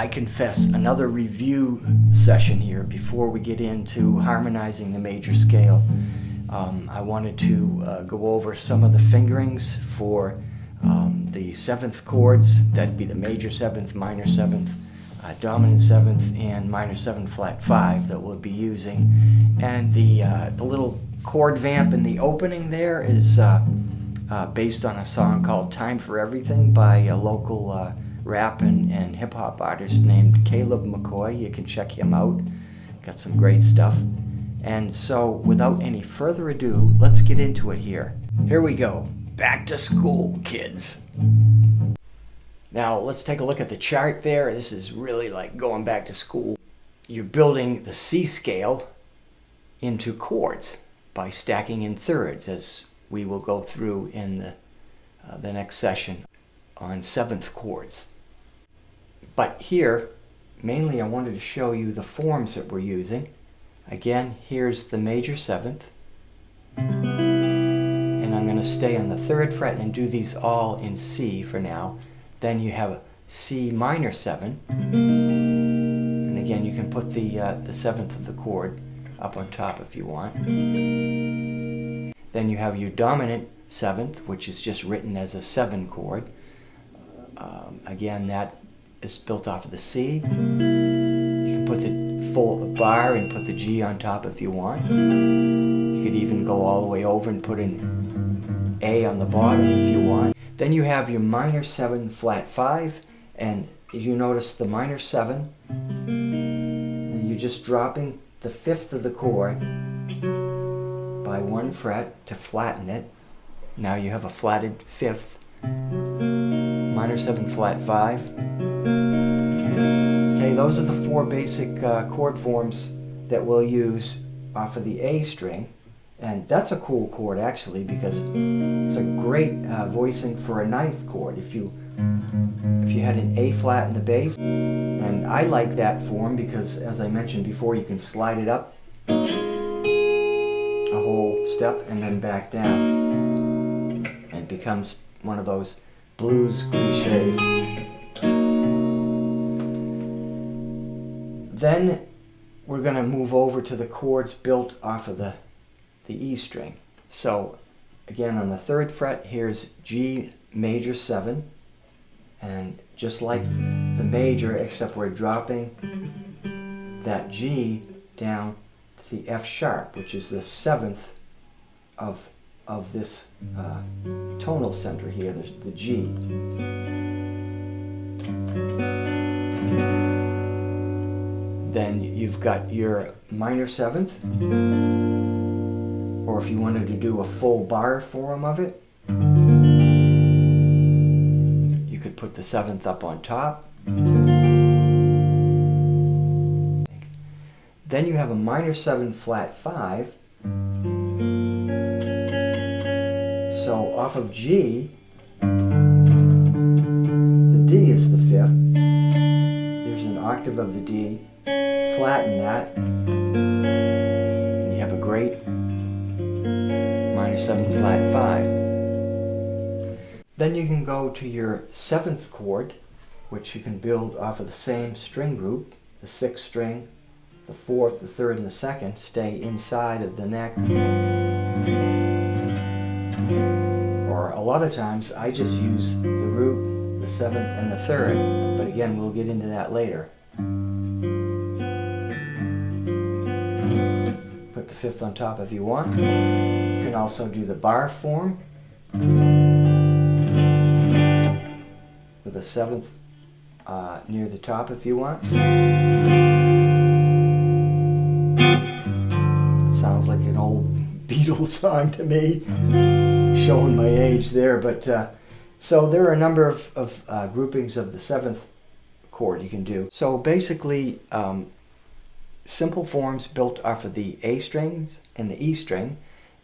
I confess, another review session here before we get into harmonizing the major scale. I wanted to go over some of the fingerings for the 7th chords. That'd be the major 7th, minor 7th, dominant 7th, and minor 7 flat 5 that we'll be using. And the little chord vamp in the opening there is based on a song called Time for Everything by a local rap and hip-hop artist named Caleb McCoy. You can check him out. Got some great stuff. And so without any further ado, let's get into it here. Here we go. Back to school, kids. Now let's take a look at the chart there. This is really like going back to school. You're building the C scale into chords by stacking in thirds, as we will go through in the next session on 7th chords. But here, mainly I wanted to show you the forms that we're using. Again, here's the major 7th. And I'm going to stay on the 3rd fret and do these all in C for now. Then you have C minor 7. And again, you can put the 7th of the chord up on top if you want. Then you have your dominant 7th, which is just written as a 7 chord. Again, that is built off of the C. You can put the full bar and put the G on top if you want. You could even go all the way over and put an A on the bottom if you want. Then you have your minor 7 flat 5, and as you notice the minor 7, you're just dropping the 5th of the chord by 1 fret to flatten it. Now you have a flatted 5th, minor 7 flat 5. Okay, those are the 4 basic chord forms that we'll use off of the A string. And that's a cool chord actually, because it's a great voicing for a 9th chord. If you had an A flat in the bass, and I like that form because, as I mentioned before, you can slide it up a whole step and then back down. And it becomes one of those blues cliches. Then we're going to move over to the chords built off of the E string. So again, on the 3rd fret, here's G major 7, and just like the major, except we're dropping that G down to the F sharp, which is the 7th of this tonal center here, the G. Then you've got your minor 7th, or if you wanted to do a full bar form of it, you could put the 7th up on top. Then you have a minor 7 flat 5. So off of G, the D is the 5th. There's an octave of the D. Flatten that, and you have a great minor 7 flat 5. Then you can go to your 7th chord, which you can build off of the same string group. The 6th string, the 4th, the 3rd, and the 2nd stay inside of the neck. Or a lot of times I just use the root, the 7th, and the 3rd, but again, we'll get into that later. Put the 5th on top if you want. You can also do the bar form with the 7th near the top if you want. It sounds like an old Beatles song to me, showing my age there. But so there are a number of groupings of the 7th chord you can do. So basically, simple forms built off of the A strings and the E string,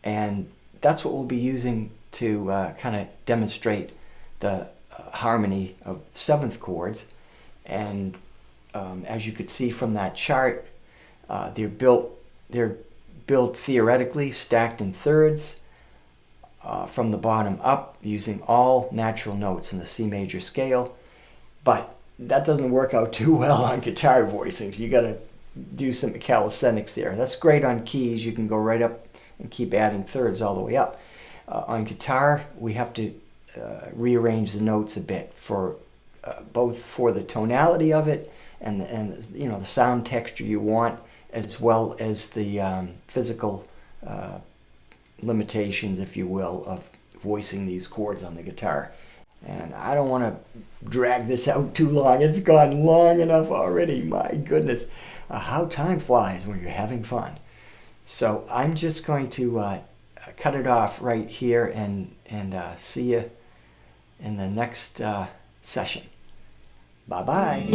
and that's what we'll be using to kind of demonstrate the harmony of 7th chords. And as you could see from that chart, they're built theoretically stacked in thirds from the bottom up, using all natural notes in the C major scale. But that doesn't work out too well on guitar voicings. You got to do some calisthenics there. That's great on keys. You can go right up and keep adding thirds all the way up. On guitar, we have to rearrange the notes a bit for both for the tonality of it and the sound texture you want, as well as the physical limitations, if you will, of voicing these chords on the guitar. And I don't want to drag this out too long. It's gone long enough already. My goodness, how time flies when you're having fun. So I'm just going to cut it off right here and see you in the next session. Bye-bye.